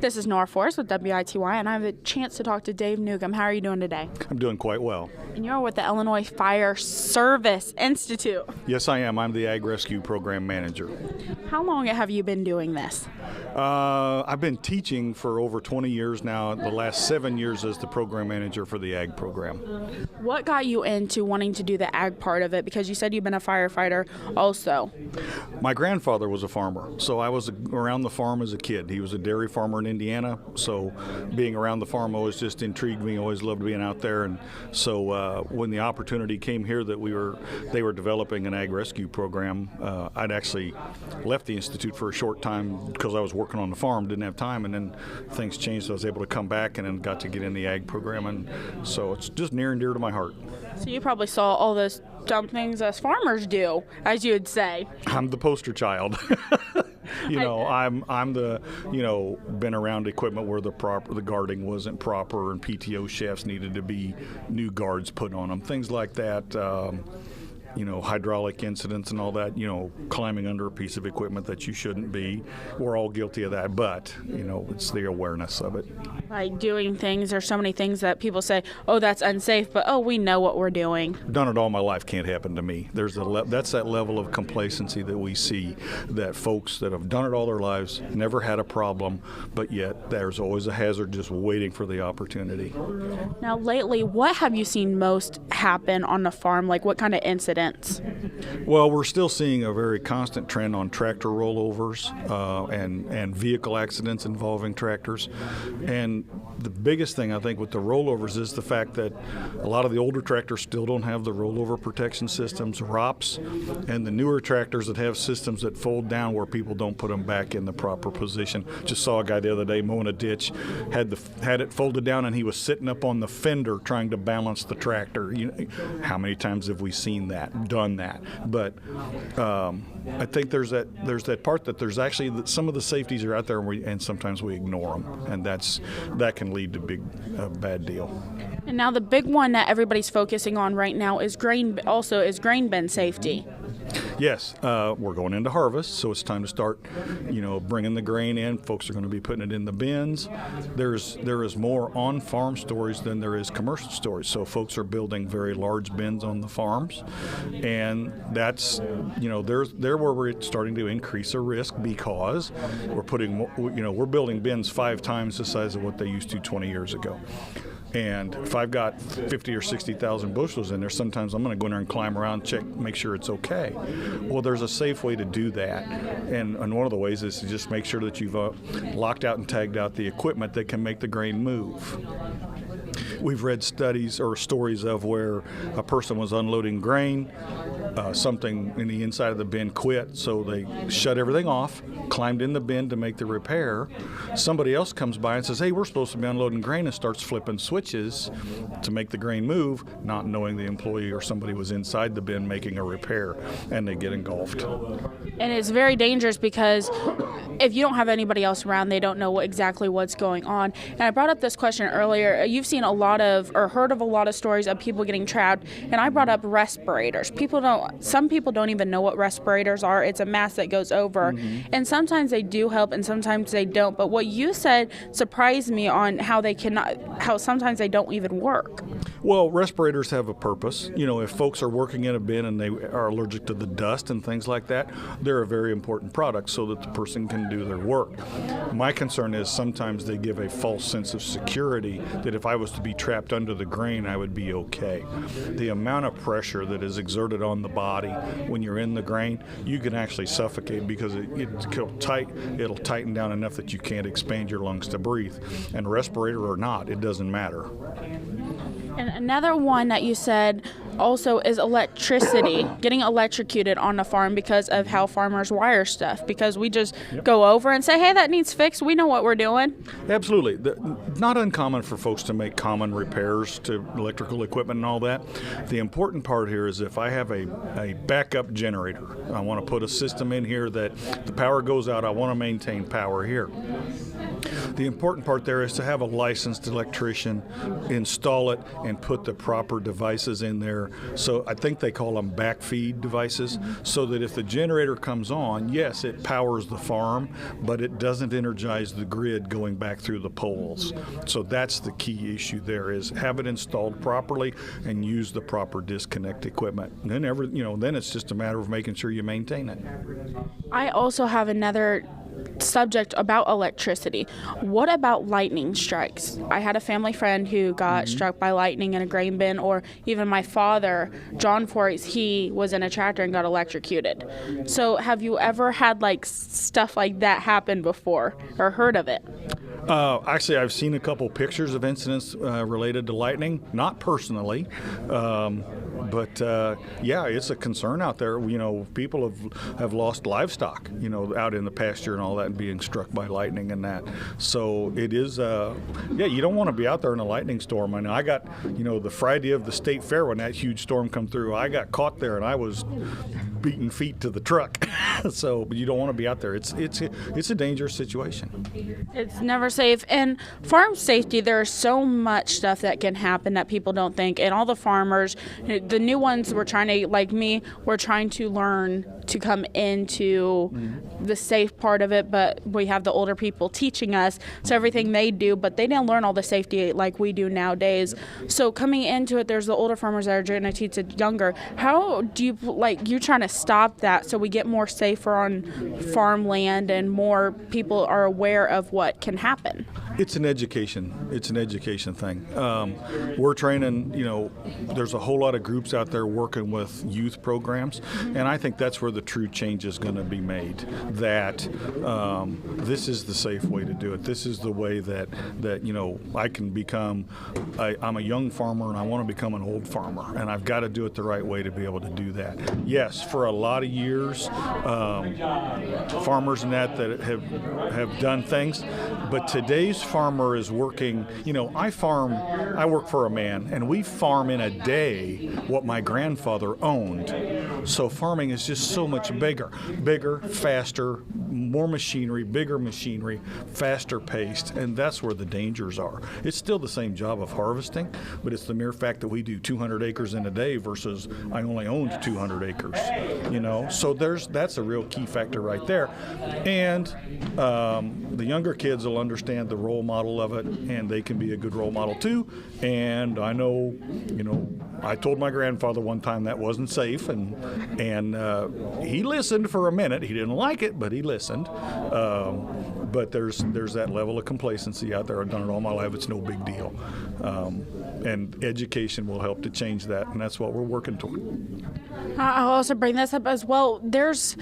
This is Nora Fourez with WITY, and I have a chance to talk to Dave Newcomb. How are you doing today? I'm doing quite well. And you're with the Illinois Fire Service Institute. Yes, I am. I'm the Ag Rescue Program Manager. How long have you been doing this? I've been teaching for over 20 years now, the last 7 years as the Program Manager for the Ag Program. What got you into wanting to do the ag part of it? Because you said you've been a firefighter also. My grandfather was a farmer, so I was around the farm as a kid. He was a dairy farmer in Indiana, so being around the farm always just intrigued me. Always loved being out there, and so when the opportunity came here that they were developing an ag rescue program, I'd actually left the institute for a short time because I was working on the farm, didn't have time, and then things changed. So I was able to come back and then got to get in the ag program, and so it's just near and dear to my heart. So you probably saw all those dumb things us farmers do, as you would say. I'm the poster child. I'm the, been around equipment where the guarding wasn't proper and PTO shafts needed to be new guards put on them, things like that. Hydraulic incidents and all that, climbing under a piece of equipment that you shouldn't be. We're all guilty of that, but, it's the awareness of it. Like doing things, there's so many things that people say, oh, that's unsafe, but, we know what we're doing. Done it all my life can't happen to me. That's that level of complacency that we see, that folks that have done it all their lives, never had a problem, but yet there's always a hazard just waiting for the opportunity. Now, lately, what have you seen most happen on the farm? Like, what kind of incidents? Well, we're still seeing a very constant trend on tractor rollovers and vehicle accidents involving tractors. And the biggest thing, I think, with the rollovers is the fact that a lot of the older tractors still don't have the rollover protection systems, ROPS, and the newer tractors that have systems that fold down where people don't put them back in the proper position. Just saw a guy the other day mowing a ditch, had it folded down, and he was sitting up on the fender trying to balance the tractor. How many times have we seen that? Done that, but I think there's that part that there's actually some of the safeties are out there, and sometimes we ignore them, and that can lead to bad deal. And now the big one that everybody's focusing on right now is grain bin safety. Yes, we're going into harvest, so it's time to start, bringing the grain in. Folks are going to be putting it in the bins. There is more on-farm storage than there is commercial storage. So folks are building very large bins on the farms, and that's, they're where we're starting to increase a risk because we're building bins 5 times the size of what they used to 20 years ago. And if I've got 50 or 60,000 bushels in there, sometimes I'm going to go in there and climb around, check, make sure it's okay. Well, there's a safe way to do that. And one of the ways is to just make sure that you've locked out and tagged out the equipment that can make the grain move. We've read studies or stories of where a person was unloading grain, something in the inside of the bin quit, so they shut everything off, climbed in the bin to make the repair. Somebody else comes by and says, hey, we're supposed to be unloading grain, and starts flipping switches to make the grain move, not knowing the employee or somebody was inside the bin making a repair, and they get engulfed. And it's very dangerous because if you don't have anybody else around, they don't know exactly what's going on. And I brought up this question earlier. You've seen heard of a lot of stories of people getting trapped, and I brought up respirators. Some people don't even know what respirators are. It's a mask that goes over, and sometimes they do help and sometimes they don't. But what you said surprised me on how sometimes they don't even work. Well, respirators have a purpose. If folks are working in a bin and they are allergic to the dust and things like that, they're a very important product so that the person can do their work. My concern is sometimes they give a false sense of security that if I was to be trapped under the grain, I would be okay. The amount of pressure that is exerted on the body when you're in the grain, you can actually suffocate because it'll tighten down enough that you can't expand your lungs to breathe. And respirator or not, it doesn't matter. And another one that you said also is electricity, getting electrocuted on the farm because of how farmers wire stuff, because we just go over and say, hey, that needs fixed. We know what we're doing. Absolutely. Not uncommon for folks to make common repairs to electrical equipment and all that. The important part here is if I have a backup generator, I want to put a system in here that the power goes out, I want to maintain power here. The important part there is to have a licensed electrician install it and put the proper devices in there. So I think they call them backfeed devices, so that if the generator comes on, yes, it powers the farm, but it doesn't energize the grid going back through the poles. So that's the key issue there, is have it installed properly and use the proper disconnect equipment. And then it's just a matter of making sure you maintain it. I also have another subject about electricity. What about lightning strikes? I had a family friend who got struck by lightning in a grain bin, or even my father, John Fourez, he was in a tractor and got electrocuted. So have you ever had stuff like that happen before or heard of it? Actually, I've seen a couple pictures of incidents related to lightning, not personally, but yeah, it's a concern out there. People have lost livestock, out in the pasture and all that, and being struck by lightning and that. So it is, you don't want to be out there in a lightning storm. I know I got, the Friday of the state fair when that huge storm come through, I got caught there and I was beating feet to the truck. But you don't want to be out there. It's a dangerous situation. It's never safe. And farm safety, there's so much stuff that can happen that people don't think. And all the farmers, the new ones, we're trying to learn to come into the safe part of it, but we have the older people teaching us, so everything they do, but they didn't learn all the safety like we do nowadays. So coming into it, there's the older farmers that are trying to teach the younger. How do you, you're trying to stop that so we get more safer on farmland and more people are aware of what can happen? It's an education thing. We're training, there's a whole lot of groups out there working with youth programs, and I think that's where the true change is going to be made, that this is the safe way to do it. This is the way that I can become, I'm a young farmer and I want to become an old farmer, and I've got to do it the right way to be able to do that. Yes, for a lot of years, farmers and that have done things, but today's farmer is working, I work for a man, and we farm in a day what my grandfather owned. So farming is just so much bigger, faster, more machinery, bigger machinery, faster paced, and that's where the dangers are. It's still the same job of harvesting, but it's the mere fact that we do 200 acres in a day versus I only owned 200 acres, So that's a real key factor right there. And the younger kids will understand the role model of it, and they can be a good role model too. And I know, I told my grandfather one time that wasn't safe, and he listened for a minute. He didn't like it, but he listened. But there's that level of complacency out there. I've done it all my life. It's no big deal. And education will help to change that, and that's what we're working toward. I'll also bring this up as well. There's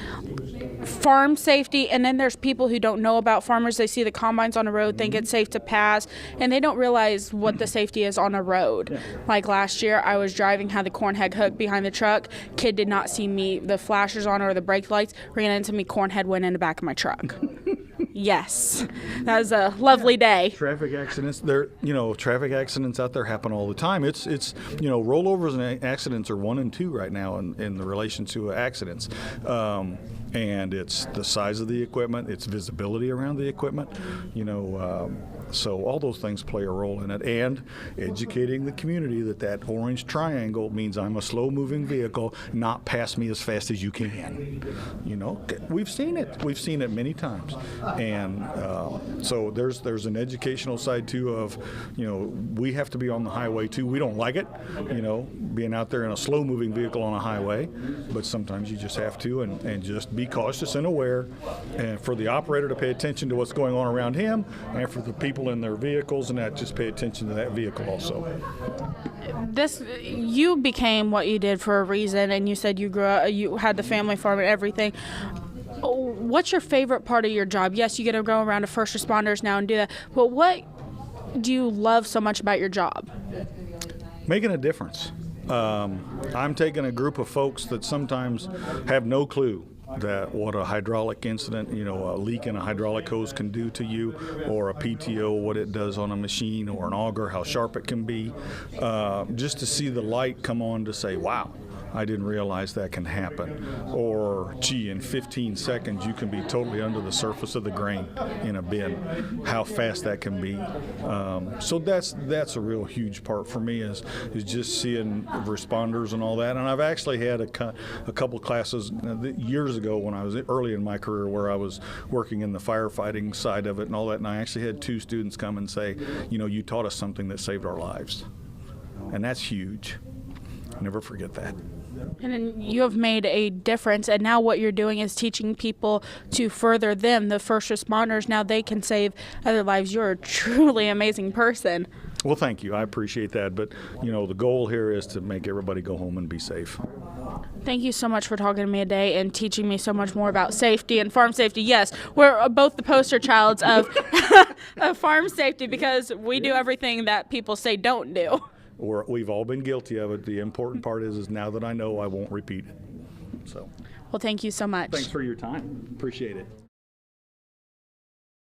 farm safety, and then there's people who don't know about farmers. They see the combines on the road, think it's safe to pass, and they don't realize what the safety is on a road. Yeah. Like last year, I was driving, had the corn head hooked behind the truck. Kid did not see me, the flashers on or the brake lights, ran into me, corn head went in the back of my truck. Yes, that was a lovely day. Traffic accidents, traffic accidents out there happen all the time. It's rollovers and accidents are 1 and 2 right now in the relation to accidents. And it's the size of the equipment, it's visibility around the equipment, so all those things play a role in it, and educating the community that orange triangle means I'm a slow-moving vehicle, not pass me as fast as you can. We've seen it many times, and so there's an educational side too of, we have to be on the highway too. We don't like it, being out there in a slow-moving vehicle on a highway, but sometimes you just have to, and just be cautious and aware, and for the operator to pay attention to what's going on around him, and for the people in their vehicles and that, just pay attention to that vehicle also. You became what you did for a reason, and you said you grew up, you had the family farm and everything. What's your favorite part of your job? Yes, you get to go around to first responders now and do that, but what do you love so much about your job? Making a difference. I'm taking a group of folks that sometimes have no clue that what a hydraulic incident, a leak in a hydraulic hose can do to you, or a PTO, what it does on a machine, or an auger, how sharp it can be, just to see the light come on to say, wow, I didn't realize that can happen. Or, gee, in 15 seconds you can be totally under the surface of the grain in a bin. How fast that can be. So that's a real huge part for me is just seeing responders and all that. And I've actually had a couple classes years ago when I was early in my career where I was working in the firefighting side of it and all that, and I actually had 2 students come and say, you taught us something that saved our lives. And that's huge. Never forget that. And then you have made a difference, and now what you're doing is teaching people to further them, the first responders. Now they can save other lives. You're a truly amazing person. Well, thank you. I appreciate that. But, the goal here is to make everybody go home and be safe. Thank you so much for talking to me today and teaching me so much more about safety and farm safety. Yes, we're both the poster childs of, of farm safety because we do everything that people say don't do. We've all been guilty of it. The important part is now that I know, I won't repeat it. So. Well, thank you so much. Thanks for your time. Appreciate it.